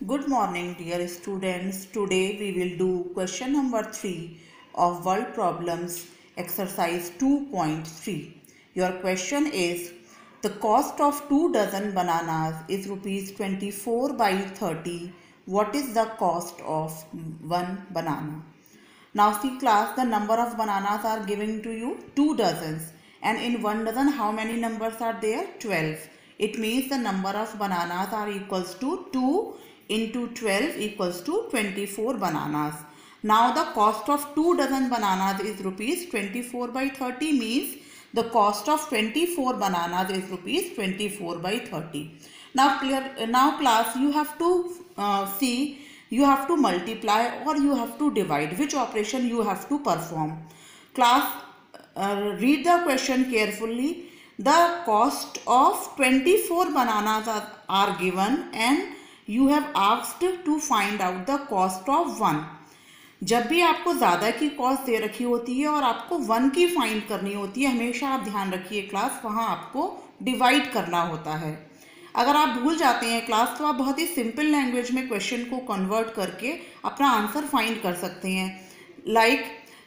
Good morning, dear students. Today we will do question number 3 of World Problems, exercise 2.3. Your question is, the cost of 2 dozen bananas is rupees 24 by 30. What is the cost of one banana? Now see class, the number of bananas are given to you 2 dozens, and in 1 dozen how many numbers are there? 12. It means the number of bananas are equals to 2 into 12 equals to 24 bananas. Now the cost of 2 dozen bananas is rupees 24 by 30, means the cost of 24 bananas is rupees 24 by 30. Now class, you have to see, you have to multiply or you have to divide. Which operation you have to perform? Class, read the question carefully. The cost of 24 bananas are given and you have asked to find out the cost of 1. जब भी आपको ज़्यादा की cost दे रखी होती है और आपको 1 की फाइंड करनी होती है, हमेशा आप ध्यान रखिए क्लास, वहाँ आपको डिवाइड करना होता है. अगर आप भूल जाते हैं क्लास, तो आप बहुत ही सिंपल लैंग्वेज में क्वेश्चन को कन्वर्ट करके अपना आंसर फाइंड कर सकते हैं. लाइक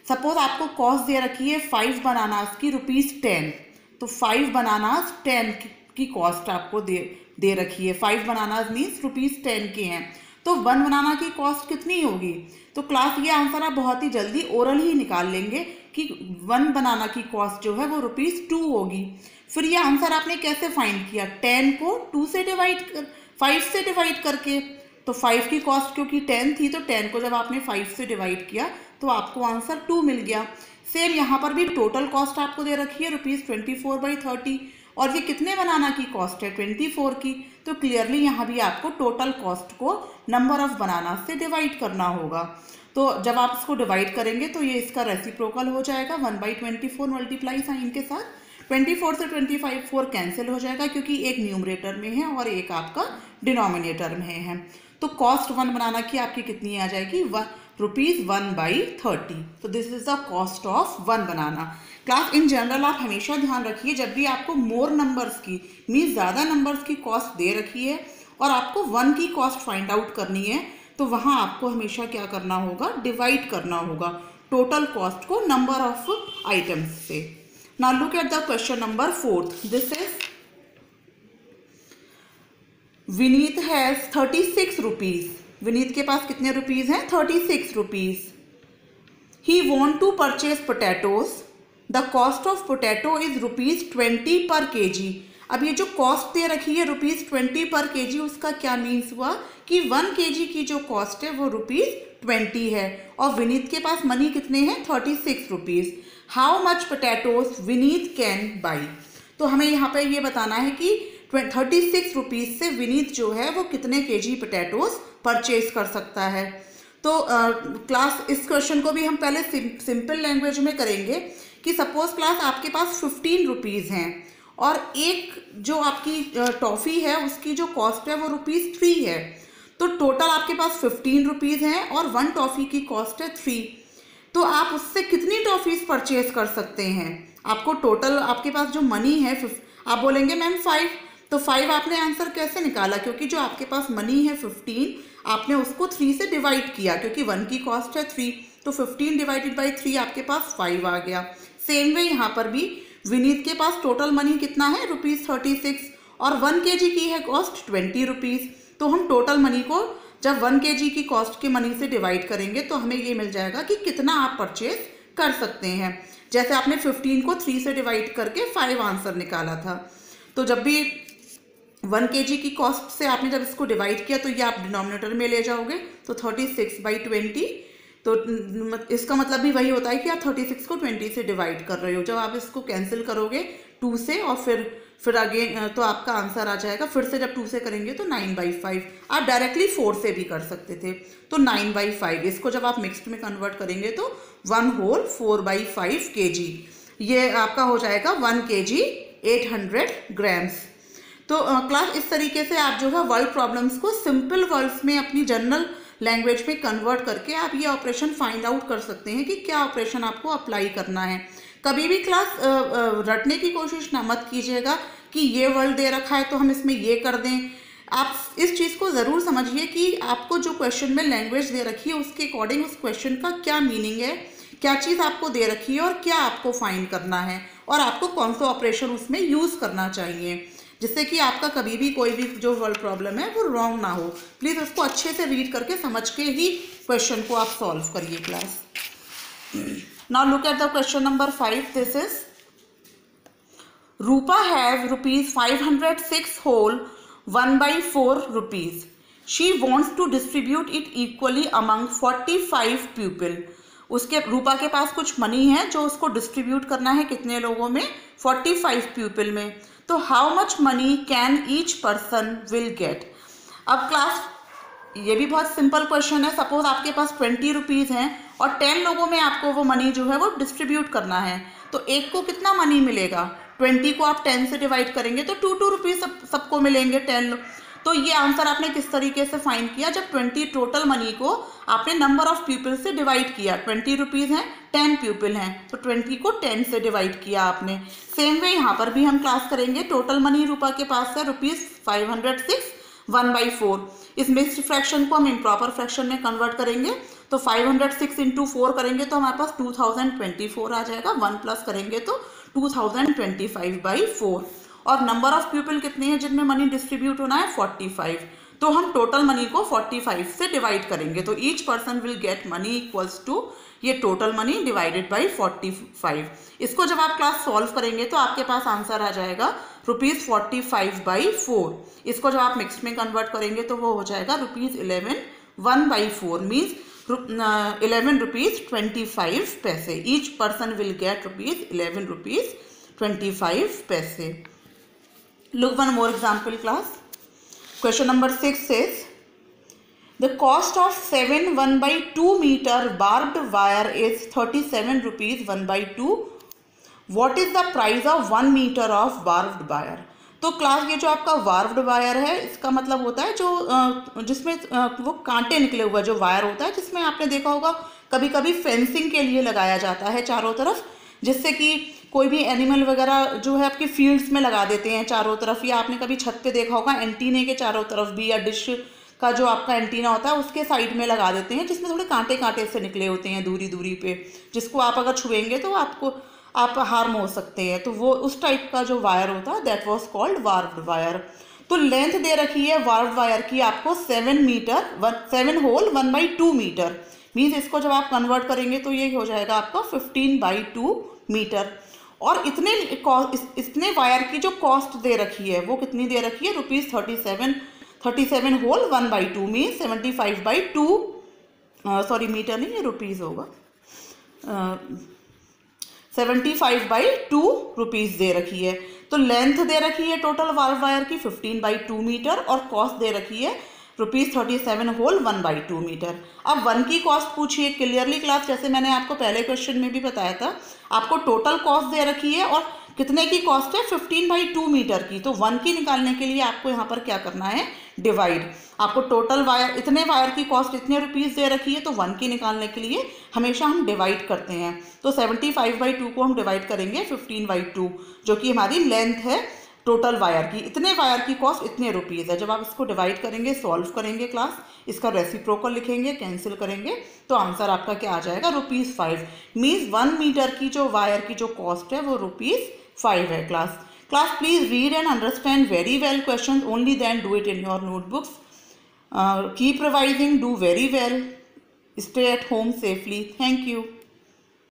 सपोज आपको कॉस्ट दे रखी है 5 बनानास की ₹10, तो 5 बनानास 10 की कॉस्ट आपको दे रखी है. 5 बनानास मीन्स ₹10 के हैं, तो 1 बनाना की कॉस्ट कितनी होगी? तो क्लास ये आंसर आप बहुत ही जल्दी ओरल ही निकाल लेंगे कि 1 बनाना की कॉस्ट जो है वो ₹2 होगी. फिर ये आंसर आपने कैसे फाइंड किया? 10 को 5 से डिवाइड करके. तो 5 की कॉस्ट क्योंकि 10 थी, तो 10 को जब आपने 5 से डिवाइड किया तो आपको आंसर 2 मिल गया. सेम यहाँ पर भी टोटल कॉस्ट आपको दे रखी है ₹24 by 30, और ये कितने बनाना की कॉस्ट है? 24 की. तो क्लियरली यहाँ भी आपको टोटल कॉस्ट को नंबर ऑफ बनाना से डिवाइड करना होगा. तो जब आप इसको डिवाइड करेंगे तो ये इसका रेसिप्रोकल हो जाएगा. 1/24 मल्टीप्लाई साइन के साथ 24 से 24 कैंसिल हो जाएगा, क्योंकि एक न्यूमरेटर में है और एक आपका डिनोमिनेटर में है. तो कॉस्ट 1 बनाना की आपकी कितनी आ जाएगी? ₹1/30. तो this is the cost of 1 banana. Class in general आप हमेशा ध्यान रखिए, जब भी आपको मोर नंबर्स की मीन्स ज़्यादा नंबर्स की कॉस्ट दे रखी है और आपको 1 की कॉस्ट फाइंड आउट करनी है, तो वहाँ आपको हमेशा क्या करना होगा? डिवाइड करना होगा टोटल कॉस्ट को नंबर ऑफ आइटम्स से. Now look at the question number 4. This is Vineet has 36 rupees. Vineet के पास कितने रुपीस हैं? 36 rupees. He want to purchase potatoes. The cost of potato is ₹20 per kg. अब ये जो कॉस्ट दे रखी है ₹20 per kg, उसका क्या मीन्स हुआ कि 1 kg की जो कॉस्ट है वो ₹20 है, और विनीत के पास मनी कितने हैं? 36 rupees. How much potatoes Vineet can buy. तो हमें यहाँ पे ये बताना है कि 36 रुपीज़ से विनीत जो है वो कितने केजी पोटैटोज परचेज कर सकता है. तो क्लास इस क्वेश्चन को भी हम पहले सिंपल लैंग्वेज में करेंगे कि सपोज क्लास आपके पास 15 रुपीज़ हैं और एक जो आपकी टॉफ़ी है उसकी जो कॉस्ट है वो ₹3 है. तो टोटल आपके पास 15 रुपीज़ हैं और 1 टॉफ़ी की कॉस्ट है 3. तो आप उससे कितनी टॉफ़ीज़ परचेज कर सकते हैं? आपको टोटल आपके पास जो मनी है, आप बोलेंगे मैम 5. तो 5 आपने आंसर कैसे निकाला? क्योंकि जो आपके पास मनी है 15, आपने उसको 3 से डिवाइड किया, क्योंकि 1 की कॉस्ट है 3, तो 15 डिवाइडेड बाई 3 आपके पास 5 आ गया. सेम वे यहाँ पर भी विनीत के पास टोटल मनी कितना है? ₹36, और 1 kg की है कॉस्ट 20 रुपीज़. तो हम टोटल मनी को जब 1 kg की कॉस्ट के मनी से डिवाइड करेंगे तो हमें ये मिल जाएगा कि कितना आप परचेज कर सकते हैं. जैसे आपने 15 को 3 से डिवाइड करके 5 आंसर निकाला था. तो जब भी 1 kg की कॉस्ट से आपने जब इसको डिवाइड किया तो ये आप डिनोमिनेटर में ले जाओगे, तो 36/20. तो इसका मतलब भी वही होता है कि आप 36 को 20 से डिवाइड कर रहे हो. जब आप इसको कैंसिल करोगे 2 से और फिर अगेन तो आपका आंसर आ जाएगा. फिर से जब 2 से करेंगे तो 9/5. आप डायरेक्टली 4 से भी कर सकते थे, तो 9/5. इसको जब आप मिक्स्ड में कन्वर्ट करेंगे तो 1 whole 4/5 kg, ये आपका हो जाएगा 1 kg 800 grams. तो क्लास इस तरीके से आप जो है वर्ल्ड प्रॉब्लम्स को सिंपल वर्ड्स में अपनी जनरल लैंग्वेज में कन्वर्ट करके आप ये ऑपरेशन फाइंड आउट कर सकते हैं कि क्या ऑपरेशन आपको अप्लाई करना है. कभी भी क्लास रटने की कोशिश ना मत कीजिएगा कि ये वर्ड दे रखा है तो हम इसमें ये कर दें. आप इस चीज़ को ज़रूर समझिए कि आपको जो क्वेश्चन में लैंग्वेज दे रखी है उसके अकॉर्डिंग उस क्वेश्चन का क्या मीनिंग है, क्या चीज़ आपको दे रखी है और क्या आपको फाइंड करना है और आपको कौन सा ऑपरेशन उसमें यूज़ करना चाहिए, जिससे कि आपका कभी भी कोई भी जो वर्ड प्रॉब्लम है वो रॉन्ग ना हो। प्लीज़ उसको अच्छे से रीड करके समझ के ही क्वेश्चन को आप सॉल्व करिए class. Now look at the question number 5. This is Rupa have rupees 506 whole 1/4 rupees. She wants to distribute it equally among 45 pupil. उसके रूपा के पास कुछ मनी है जो उसको डिस्ट्रीब्यूट करना है कितने लोगों में, 45 पीपल में। तो how much money can each person will gate. अब क्लास ये भी बहुत सिंपल क्वेश्चन है। सपोज आपके पास 20 रुपीज़ हैं और 10 लोगों में आपको वो मनी जो है वो डिस्ट्रीब्यूट करना है, तो एक को कितना मनी मिलेगा, 20 को आप 10 से डिवाइड करेंगे तो 2 रुपीज़ सबको मिलेंगे 10। तो ये आंसर आपने किस तरीके से फाइंड किया, जब 20 टोटल मनी को आपने नंबर ऑफ पीपल से डिवाइड किया। 20 रुपीज़ हैं, 10 पीपल हैं, तो 20 को 10 से डिवाइड किया आपने। सेम वे यहाँ पर भी हम क्लास करेंगे। टोटल मनी रूपा के पास है रुपीज़ 506 1/4। इस मिक्स्ड फ्रैक्शन को हम इम्प्रॉपर फ्रैक्शन में कन्वर्ट करेंगे, तो 506 इंटू 4 करेंगे तो हमारे पास 2024 आ जाएगा। 1 प्लस करेंगे तो 2025/4। और नंबर ऑफ पीपल कितने हैं जिनमें मनी डिस्ट्रीब्यूट होना है, 45। तो हम टोटल मनी को 45 से डिवाइड करेंगे, तो each person will get money equals to ये टोटल मनी डिवाइडेड बाई 45। इसको जब आप क्लास सॉल्व करेंगे तो आपके पास आंसर आ जाएगा रुपीज़ 45/4। इसको जब आप मिक्स में कन्वर्ट करेंगे तो वो हो जाएगा रुपीज़ 11 1/4 मीन्स 11 रुपीज़ 25 पैसे। Each person will get rupees 11 rupees 25 पैसे। Look one more example class. Question number 6 says the cost of 7 1/2 meter barbed wire is 37 rupees 1/2. What is the price of 1 meter of barbed wire? तो class ये जो आपका barbed wire है इसका मतलब होता है जो जिसमें वो कांटे निकले हुआ जो वायर होता है, जिसमें आपने देखा होगा कभी कभी फेंसिंग के लिए लगाया जाता है चारों तरफ, जिससे कि कोई भी एनिमल वगैरह जो है आपके फील्ड्स में लगा देते हैं चारों तरफ, या आपने कभी छत पे देखा होगा एंटीने के चारों तरफ भी, या डिश का जो आपका एंटीना होता है उसके साइड में लगा देते हैं, जिसमें थोड़े कांटे कांटे से निकले होते हैं दूरी दूरी पे, जिसको आप अगर छुएंगे तो आप हार्म हो सकते हैं। तो वो उस टाइप का जो वायर होता है that was called barbed wire. तो लेंथ दे रखी है बार्ब्ड वायर की आपको 7 होल 1/2 मीटर मीन्स इसको जब आप कन्वर्ट करेंगे तो ये हो जाएगा आपका 15/2 मीटर। और इतने वायर की जो कॉस्ट दे रखी है वो कितनी दे रखी है, rupees 37 whole 1/2 means 75/2 sorry meter नहीं, ये रुपीज़ होगा, 75/2 रुपीज़ दे रखी है। तो लेंथ दे रखी है टोटल वायर की 15/2 मीटर और कॉस्ट दे रखी है रुपीज़ 37 होल 1/2 मीटर। अब 1 की कॉस्ट पूछिए क्लियरली क्लास, जैसे मैंने आपको पहले क्वेश्चन में भी बताया था, आपको टोटल कॉस्ट दे रखी है और कितने की कॉस्ट है, 15/2 मीटर की। तो 1 की निकालने के लिए आपको यहाँ पर क्या करना है, डिवाइड। आपको टोटल वायर इतने वायर की कॉस्ट इतने रुपीज़ दे रखी है, तो 1 की निकालने के लिए हमेशा हम डिवाइड करते हैं। तो 75/2 को हम डिवाइड करेंगे 15/2 जो कि हमारी लेंथ है टोटल वायर की। इतने वायर की कॉस्ट इतने रुपीज़ है। जब आप इसको डिवाइड करेंगे सॉल्व करेंगे क्लास, इसका रेसिप्रोकल लिखेंगे, कैंसिल करेंगे, तो आंसर आपका क्या आ जाएगा, ₹5 मीन्स 1 मीटर की जो वायर की जो कॉस्ट है वो ₹5 है class. Class, please read and understand very well questions, only then do it in your notebooks. Keep revising, do very well. Stay at home safely. Thank you.